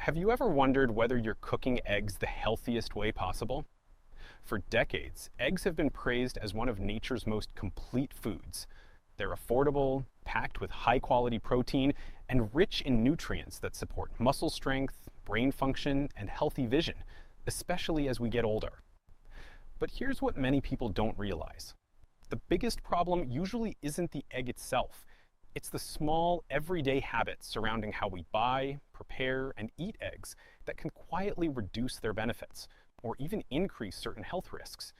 Have you ever wondered whether you're cooking eggs the healthiest way possible? For decades, eggs have been praised as one of nature's most complete foods. They're affordable, packed with high-quality protein, and rich in nutrients that support muscle strength, brain function, and healthy vision, especially as we get older. But here's what many people don't realize. The biggest problem usually isn't the egg itself. It's the small, everyday habits surrounding how we buy, prepare, and eat eggs that can quietly reduce their benefits, or even increase certain health risks.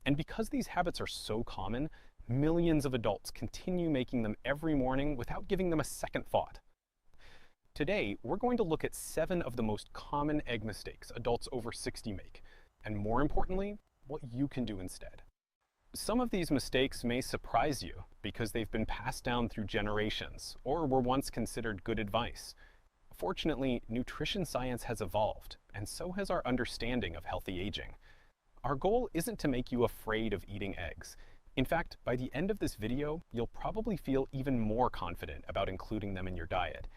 And because these habits are so common, millions of adults continue making them every morning without giving them a second thought. Today, we're going to look at 7 of the most common egg mistakes adults over 60 make, and more importantly, what you can do instead. Some of these mistakes may surprise you because they've been passed down through generations or were once considered good advice. Fortunately, nutrition science has evolved, and so has our understanding of healthy aging. Our goal isn't to make you afraid of eating eggs. In fact, by the end of this video, you'll probably feel even more confident about including them in your diet.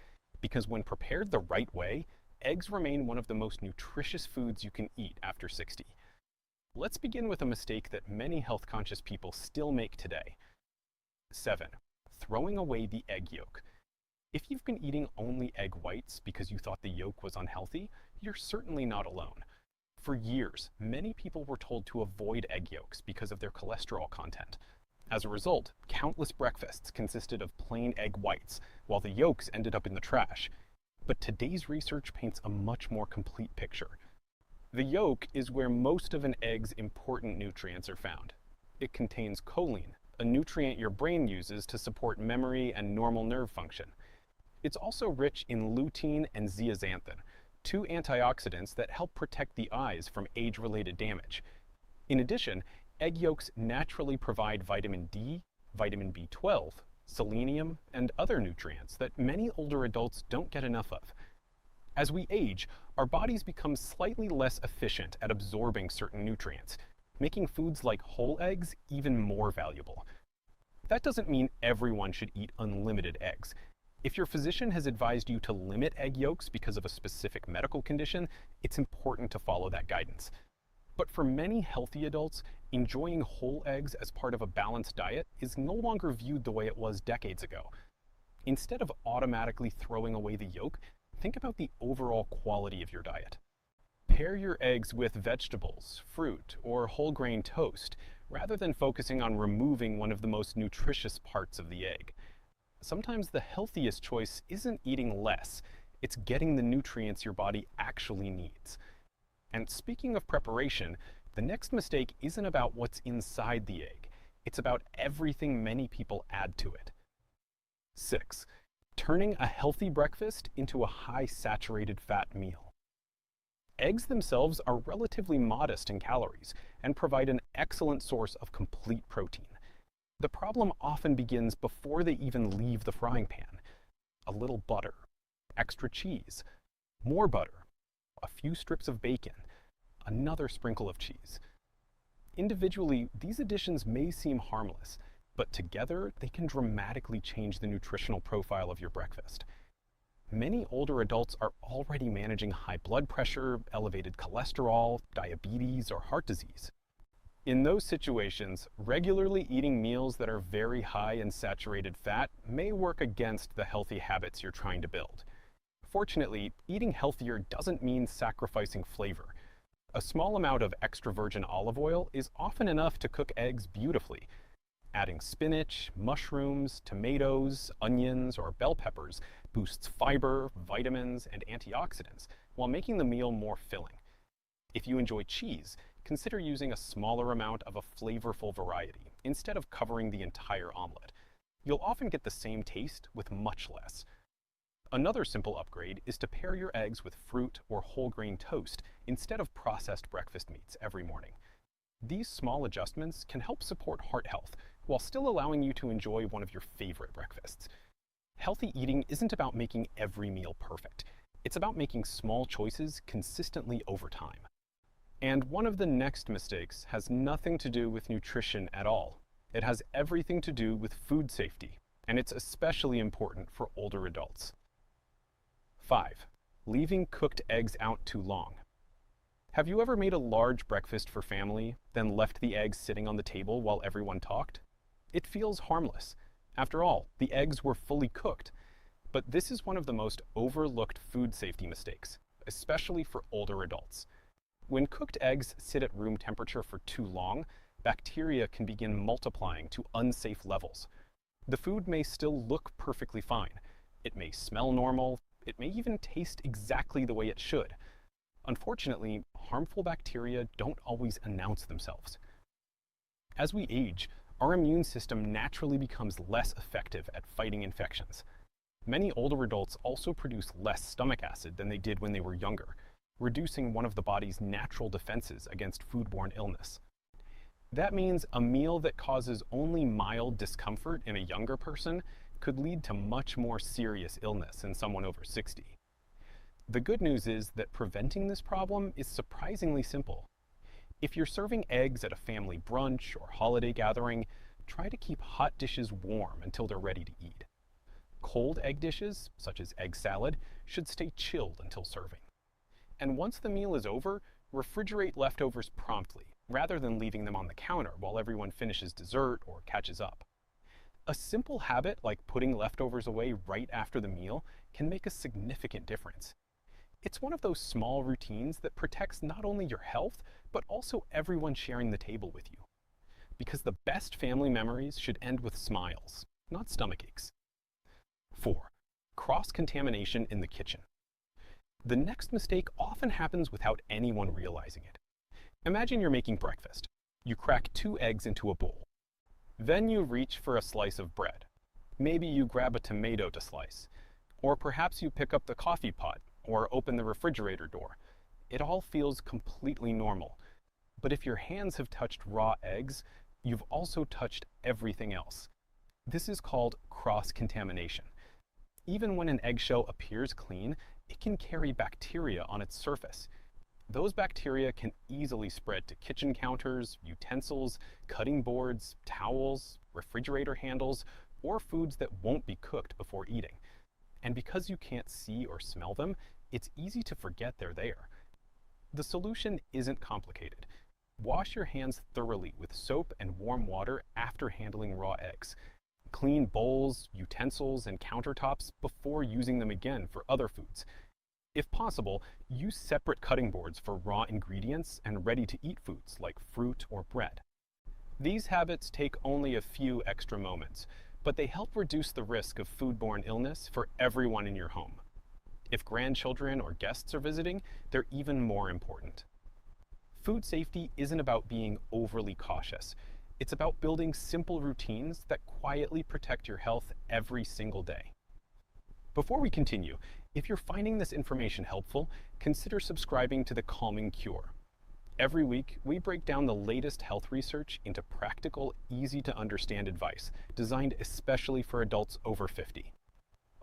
Because when prepared the right way, eggs remain one of the most nutritious foods you can eat after 60. Let's begin with a mistake that many health-conscious people still make today. 7. Throwing away the egg yolk. If you've been eating only egg whites because you thought the yolk was unhealthy, you're certainly not alone. For years, many people were told to avoid egg yolks because of their cholesterol content. As a result, countless breakfasts consisted of plain egg whites, while the yolks ended up in the trash. But today's research paints a much more complete picture. The yolk is where most of an egg's important nutrients are found. It contains choline, a nutrient your brain uses to support memory and normal nerve function. It's also rich in lutein and zeaxanthin, 2 antioxidants that help protect the eyes from age-related damage. In addition, egg yolks naturally provide vitamin D, vitamin B12, selenium, and other nutrients that many older adults don't get enough of. As we age, our bodies become slightly less efficient at absorbing certain nutrients, making foods like whole eggs even more valuable. That doesn't mean everyone should eat unlimited eggs. If your physician has advised you to limit egg yolks because of a specific medical condition, it's important to follow that guidance. But for many healthy adults, enjoying whole eggs as part of a balanced diet is no longer viewed the way it was decades ago. Instead of automatically throwing away the yolk, think about the overall quality of your diet. Pair your eggs with vegetables, fruit, or whole grain toast, rather than focusing on removing one of the most nutritious parts of the egg. Sometimes the healthiest choice isn't eating less, it's getting the nutrients your body actually needs. And speaking of preparation, the next mistake isn't about what's inside the egg, it's about everything many people add to it. 6. Turning a healthy breakfast into a high saturated fat meal. Eggs themselves are relatively modest in calories and provide an excellent source of complete protein. The problem often begins before they even leave the frying pan. A little butter, extra cheese, more butter, a few strips of bacon, another sprinkle of cheese. Individually, these additions may seem harmless, but together they can dramatically change the nutritional profile of your breakfast. Many older adults are already managing high blood pressure, elevated cholesterol, diabetes, or heart disease. In those situations, regularly eating meals that are very high in saturated fat may work against the healthy habits you're trying to build. Fortunately, eating healthier doesn't mean sacrificing flavor. A small amount of extra virgin olive oil is often enough to cook eggs beautifully. Adding spinach, mushrooms, tomatoes, onions, or bell peppers boosts fiber, vitamins, and antioxidants while making the meal more filling. If you enjoy cheese, consider using a smaller amount of a flavorful variety instead of covering the entire omelet. You'll often get the same taste with much less. Another simple upgrade is to pair your eggs with fruit or whole grain toast instead of processed breakfast meats every morning. These small adjustments can help support heart health while still allowing you to enjoy one of your favorite breakfasts. Healthy eating isn't about making every meal perfect. It's about making small choices consistently over time. And one of the next mistakes has nothing to do with nutrition at all. It has everything to do with food safety, and it's especially important for older adults. 5. leaving cooked eggs out too long. Have you ever made a large breakfast for family, then left the eggs sitting on the table while everyone talked? It feels harmless. After all, the eggs were fully cooked. But this is one of the most overlooked food safety mistakes, especially for older adults. When cooked eggs sit at room temperature for too long, bacteria can begin multiplying to unsafe levels. The food may still look perfectly fine. It may smell normal. It may even taste exactly the way it should. Unfortunately, harmful bacteria don't always announce themselves. As we age, our immune system naturally becomes less effective at fighting infections. Many older adults also produce less stomach acid than they did when they were younger, reducing one of the body's natural defenses against foodborne illness. That means a meal that causes only mild discomfort in a younger person could lead to much more serious illness in someone over 60. The good news is that preventing this problem is surprisingly simple. If you're serving eggs at a family brunch or holiday gathering, try to keep hot dishes warm until they're ready to eat. Cold egg dishes, such as egg salad, should stay chilled until serving. And once the meal is over, refrigerate leftovers promptly, rather than leaving them on the counter while everyone finishes dessert or catches up. A simple habit like putting leftovers away right after the meal can make a significant difference. It's one of those small routines that protects not only your health, but also everyone sharing the table with you. Because the best family memories should end with smiles, not stomach aches. 4. Cross-contamination in the kitchen. The next mistake often happens without anyone realizing it. Imagine you're making breakfast. You crack 2 eggs into a bowl. Then you reach for a slice of bread. Maybe you grab a tomato to slice. Or perhaps you pick up the coffee pot or open the refrigerator door. It all feels completely normal. But if your hands have touched raw eggs, you've also touched everything else. This is called cross-contamination. Even when an eggshell appears clean, it can carry bacteria on its surface. Those bacteria can easily spread to kitchen counters, utensils, cutting boards, towels, refrigerator handles, or foods that won't be cooked before eating. And because you can't see or smell them, it's easy to forget they're there. The solution isn't complicated. Wash your hands thoroughly with soap and warm water after handling raw eggs. Clean bowls, utensils, and countertops before using them again for other foods. If possible, use separate cutting boards for raw ingredients and ready-to-eat foods like fruit or bread. These habits take only a few extra moments, but they help reduce the risk of foodborne illness for everyone in your home. If grandchildren or guests are visiting, they're even more important. Food safety isn't about being overly cautious. It's about building simple routines that quietly protect your health every single day. Before we continue, if you're finding this information helpful, consider subscribing to The Calming Cure. Every week, we break down the latest health research into practical, easy-to-understand advice designed especially for adults over 50.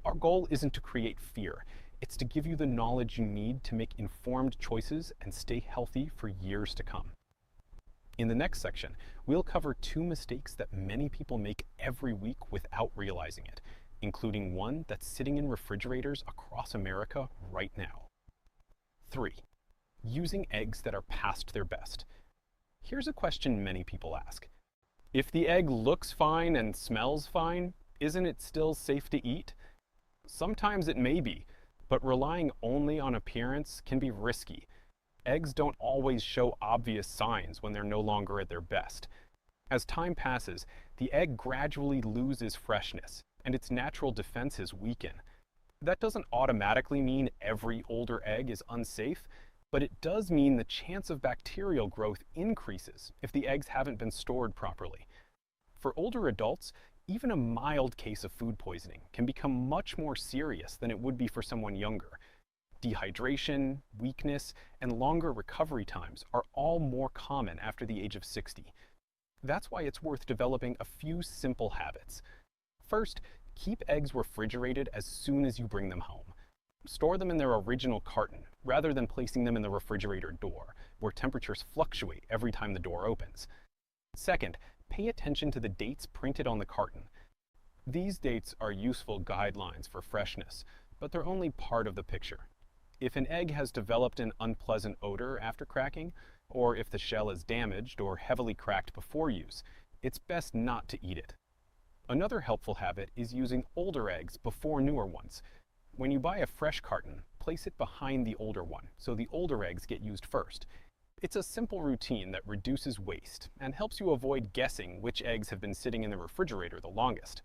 Our goal isn't to create fear. It's to give you the knowledge you need to make informed choices and stay healthy for years to come. In the next section, we'll cover 2 mistakes that many people make every week without realizing it, including one that's sitting in refrigerators across America right now. 3. Using eggs that are past their best. Here's a question many people ask. If the egg looks fine and smells fine, isn't it still safe to eat? Sometimes it may be, but relying only on appearance can be risky. Eggs don't always show obvious signs when they're no longer at their best. As time passes, the egg gradually loses freshness, and its natural defenses weaken. That doesn't automatically mean every older egg is unsafe, but it does mean the chance of bacterial growth increases if the eggs haven't been stored properly. For older adults, even a mild case of food poisoning can become much more serious than it would be for someone younger. Dehydration, weakness, and longer recovery times are all more common after the age of 60. That's why it's worth developing a few simple habits. First, keep eggs refrigerated as soon as you bring them home. Store them in their original carton, rather than placing them in the refrigerator door, where temperatures fluctuate every time the door opens. Second, pay attention to the dates printed on the carton. These dates are useful guidelines for freshness, but they're only part of the picture. If an egg has developed an unpleasant odor after cracking, or if the shell is damaged or heavily cracked before use, it's best not to eat it. Another helpful habit is using older eggs before newer ones. When you buy a fresh carton, place it behind the older one so the older eggs get used first. It's a simple routine that reduces waste and helps you avoid guessing which eggs have been sitting in the refrigerator the longest.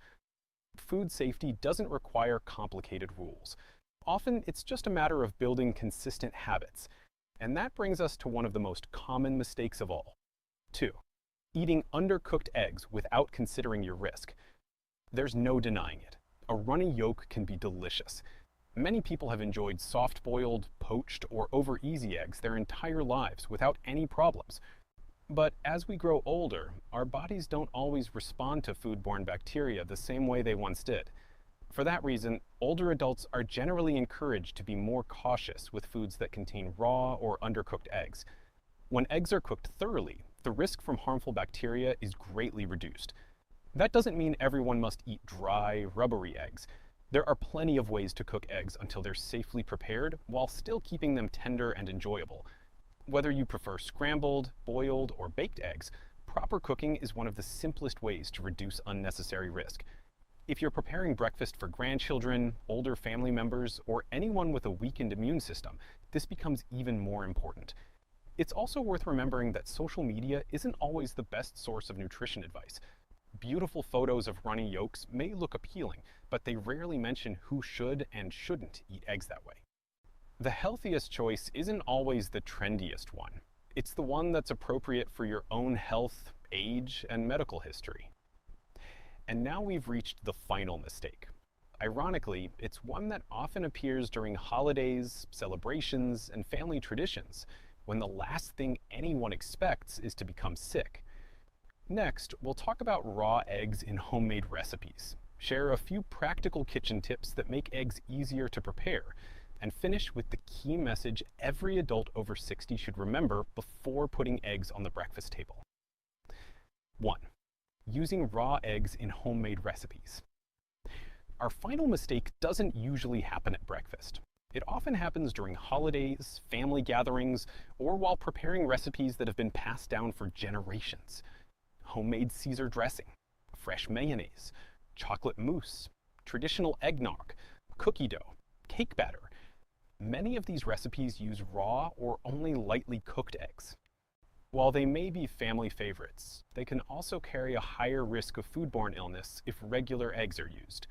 Food safety doesn't require complicated rules. Often, it's just a matter of building consistent habits. And that brings us to one of the most common mistakes of all. 2. Eating undercooked eggs without considering your risk. There's no denying it. A runny yolk can be delicious. Many people have enjoyed soft-boiled, poached, or over-easy eggs their entire lives without any problems. But as we grow older, our bodies don't always respond to foodborne bacteria the same way they once did. For that reason, older adults are generally encouraged to be more cautious with foods that contain raw or undercooked eggs. When eggs are cooked thoroughly, the risk from harmful bacteria is greatly reduced. That doesn't mean everyone must eat dry, rubbery eggs. There are plenty of ways to cook eggs until they're safely prepared while still keeping them tender and enjoyable. Whether you prefer scrambled, boiled, or baked eggs, proper cooking is one of the simplest ways to reduce unnecessary risk. If you're preparing breakfast for grandchildren, older family members, or anyone with a weakened immune system, this becomes even more important. It's also worth remembering that social media isn't always the best source of nutrition advice. Beautiful photos of runny yolks may look appealing, but they rarely mention who should and shouldn't eat eggs that way. The healthiest choice isn't always the trendiest one. It's the one that's appropriate for your own health, age, and medical history. And now we've reached the final mistake. Ironically, it's one that often appears during holidays, celebrations, and family traditions, when the last thing anyone expects is to become sick. Next, we'll talk about raw eggs in homemade recipes, share a few practical kitchen tips that make eggs easier to prepare, and finish with the key message every adult over 60 should remember before putting eggs on the breakfast table. 1. Using raw eggs in homemade recipes. Our final mistake doesn't usually happen at breakfast. It often happens during holidays, family gatherings, or while preparing recipes that have been passed down for generations. Homemade Caesar dressing, fresh mayonnaise, chocolate mousse, traditional eggnog, cookie dough, cake batter. Many of these recipes use raw or only lightly cooked eggs. While they may be family favorites, they can also carry a higher risk of foodborne illness if regular eggs are used.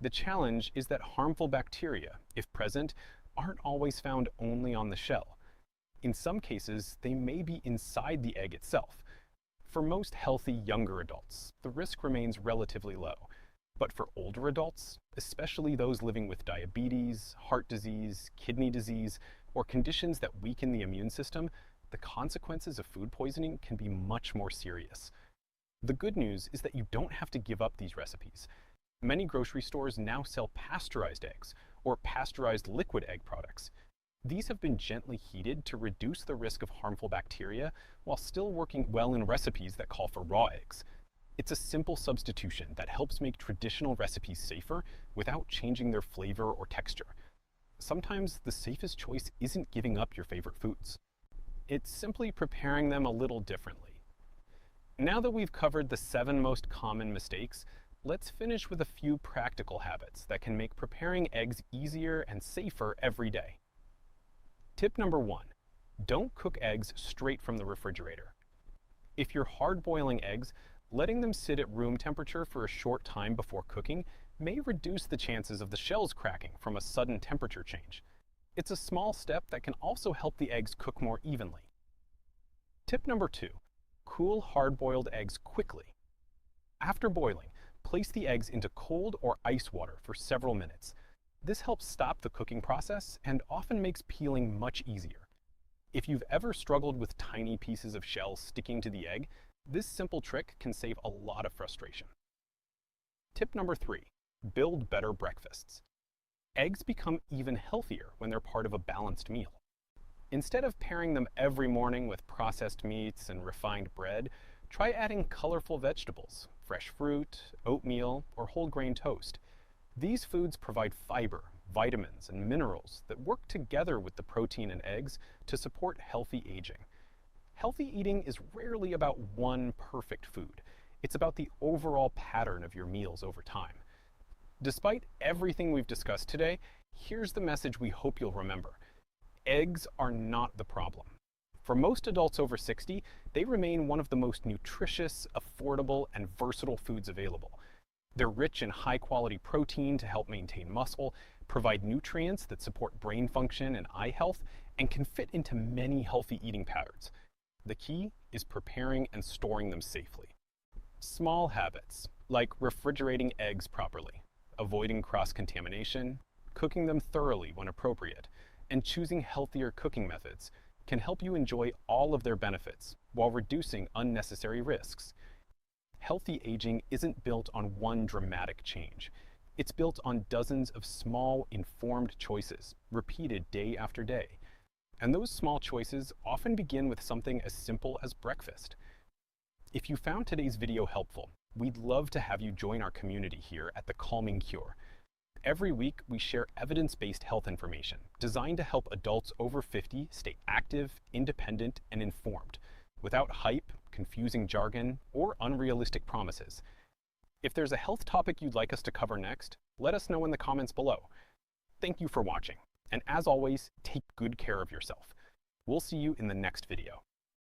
The challenge is that harmful bacteria, if present, aren't always found only on the shell. In some cases, they may be inside the egg itself. For most healthy younger adults, the risk remains relatively low. But for older adults, especially those living with diabetes, heart disease, kidney disease, or conditions that weaken the immune system, the consequences of food poisoning can be much more serious. The good news is that you don't have to give up these recipes. Many grocery stores now sell pasteurized eggs or pasteurized liquid egg products. These have been gently heated to reduce the risk of harmful bacteria while still working well in recipes that call for raw eggs. It's a simple substitution that helps make traditional recipes safer without changing their flavor or texture. Sometimes the safest choice isn't giving up your favorite foods. It's simply preparing them a little differently. Now that we've covered the 7 most common mistakes, let's finish with a few practical habits that can make preparing eggs easier and safer every day. Tip number 1, don't cook eggs straight from the refrigerator. If you're hard-boiling eggs, letting them sit at room temperature for a short time before cooking may reduce the chances of the shells cracking from a sudden temperature change. It's a small step that can also help the eggs cook more evenly. Tip number 2, cool hard-boiled eggs quickly. After boiling, place the eggs into cold or ice water for several minutes. This helps stop the cooking process and often makes peeling much easier. If you've ever struggled with tiny pieces of shell sticking to the egg, this simple trick can save a lot of frustration. Tip number 3, build better breakfasts. Eggs become even healthier when they're part of a balanced meal. Instead of pairing them every morning with processed meats and refined bread, try adding colorful vegetables, fresh fruit, oatmeal, or whole grain toast. These foods provide fiber, vitamins, and minerals that work together with the protein in eggs to support healthy aging. Healthy eating is rarely about one perfect food. It's about the overall pattern of your meals over time. Despite everything we've discussed today, here's the message we hope you'll remember. Eggs are not the problem. For most adults over 60, they remain one of the most nutritious, affordable, and versatile foods available. They're rich in high-quality protein to help maintain muscle, provide nutrients that support brain function and eye health, and can fit into many healthy eating patterns. The key is preparing and storing them safely. Small habits, like refrigerating eggs properly, avoiding cross-contamination, cooking them thoroughly when appropriate, and choosing healthier cooking methods can help you enjoy all of their benefits while reducing unnecessary risks. Healthy aging isn't built on one dramatic change. It's built on dozens of small, informed choices, repeated day after day. And those small choices often begin with something as simple as breakfast. If you found today's video helpful, we'd love to have you join our community here at The Calming Cure. Every week, we share evidence-based health information designed to help adults over 50 stay active, independent, and informed, without hype, confusing jargon, or unrealistic promises. If there's a health topic you'd like us to cover next, let us know in the comments below. Thank you for watching, and as always, take good care of yourself. We'll see you in the next video.